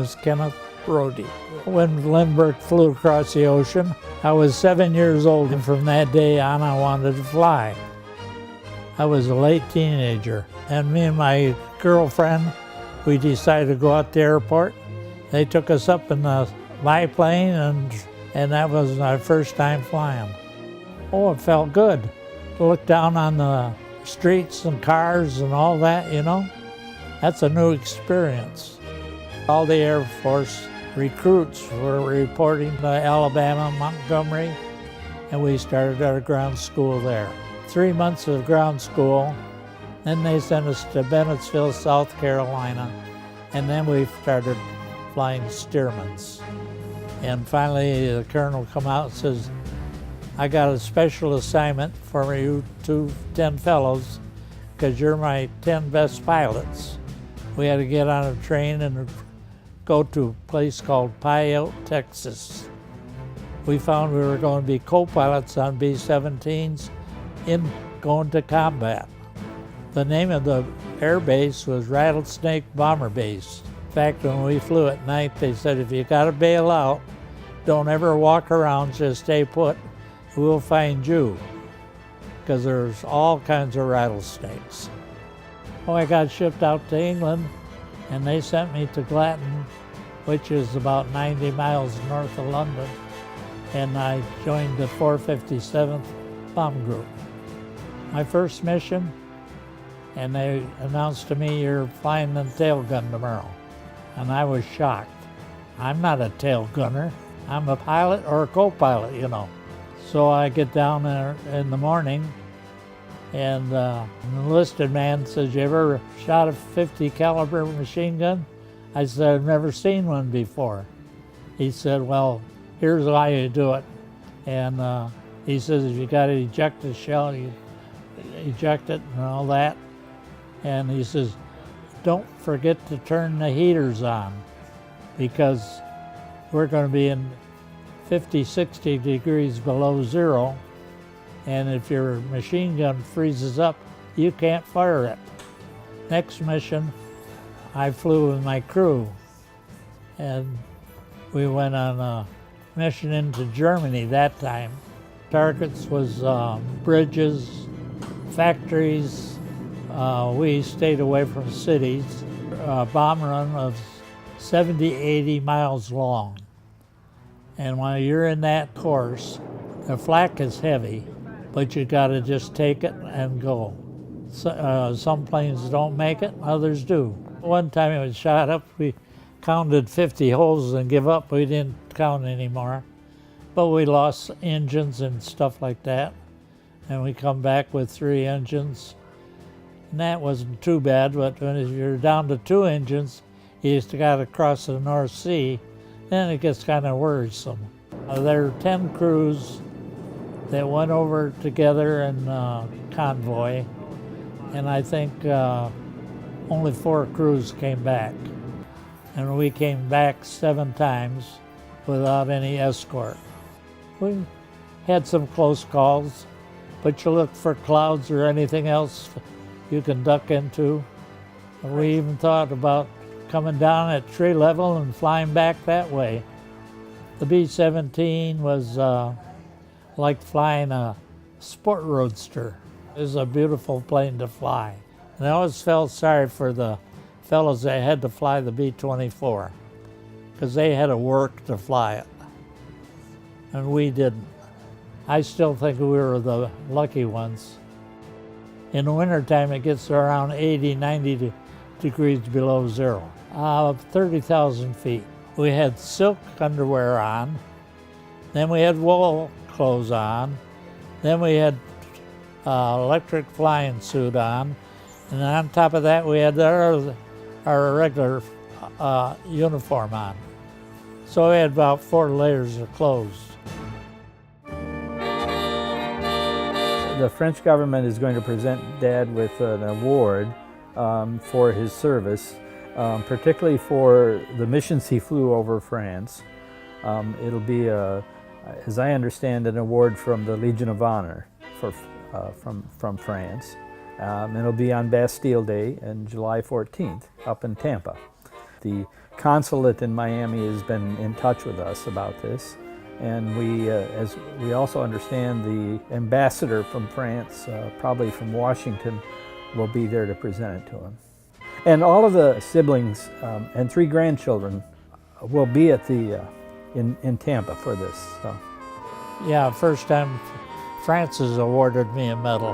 is Ken Rohde. When Lindbergh flew across the ocean, I was 7 years old, and from that day on I wanted to fly. I was a late teenager, and me and my girlfriend, we decided to go out to the airport. They took us up in the biplane, and that was my first time flying. Oh, it felt good to look down on the streets and cars and all that, you know. That's a new experience. All the Air Force recruits were reporting to Alabama, Montgomery, and we started our ground school there. 3 months of ground school, then they sent us to Bennettsville, South Carolina, and then we started flying Stearmans. And finally the colonel come out and says, I got a special assignment for you 10 fellows, because you're my 10 best pilots. We had to get on a train and go to a place called Pyote, Texas. We found we were going to be co-pilots on B-17s going to combat. The name of the air base was Rattlesnake Bomber Base. In fact, when we flew at night, they said, if you gotta bail out, don't ever walk around, just stay put. We'll find you, because there's all kinds of rattlesnakes. Oh, I got shipped out to England, and they sent me to Glatton, which is about 90 miles north of London, and I joined the 457th Bomb Group. My first mission, and they announced to me, you're flying the tail gun tomorrow. And I was shocked. I'm not a tail gunner. I'm a pilot or a co-pilot, you know. So I get down there in the morning, and an enlisted man says, you ever shot a 50 caliber machine gun? I said, I've never seen one before. He said, well, here's how you do it. And he says, if you got to eject a shell, you eject it and all that. And he says, don't forget to turn the heaters on, because we're going to be in 50, 60 degrees below zero, and if your machine gun freezes up, you can't fire it. Next mission, I flew with my crew, and we went on a mission into Germany that time. Targets was bridges, factories. We stayed away from cities. A bomb run of 70, 80 miles long. And while you're in that course, the flak is heavy, but you got to just take it and go. So, some planes don't make it, others do. One time it was shot up, we counted 50 holes and give up. We didn't count anymore. But we lost engines and stuff like that. And we come back with 3 engines. And that wasn't too bad, but when you're down to 2 engines, you just got to cross the North Sea, then it gets kind of worrisome. There are 10 crews that went over together in convoy, and I think only 4 crews came back. And we came back 7 times without any escort. We had some close calls, but you look for clouds or anything else you can duck into. We even thought about coming down at tree level and flying back that way. The B-17 was like flying a sport roadster. It was a beautiful plane to fly. And I always felt sorry for the fellows that had to fly the B-24, because they had to work to fly it, and we didn't. I still think we were the lucky ones. In the wintertime, it gets around 80, 90 degrees below zero, 30,000 feet. We had silk underwear on, then we had wool clothes on, then we had electric flying suit on, and on top of that we had our regular uniform on. So we had about 4 layers of clothes. The French government is going to present Dad with an award for his service, particularly for the missions he flew over France. It'll be, as I understand, an award from the Legion of Honor from France. And it'll be on Bastille Day on July 14th up in Tampa. The consulate in Miami has been in touch with us about this, and as we also understand, the ambassador from France, probably from Washington, will be there to present it to him. And all of the siblings and 3 grandchildren will be at in Tampa for this. So. Yeah, first time France has awarded me a medal.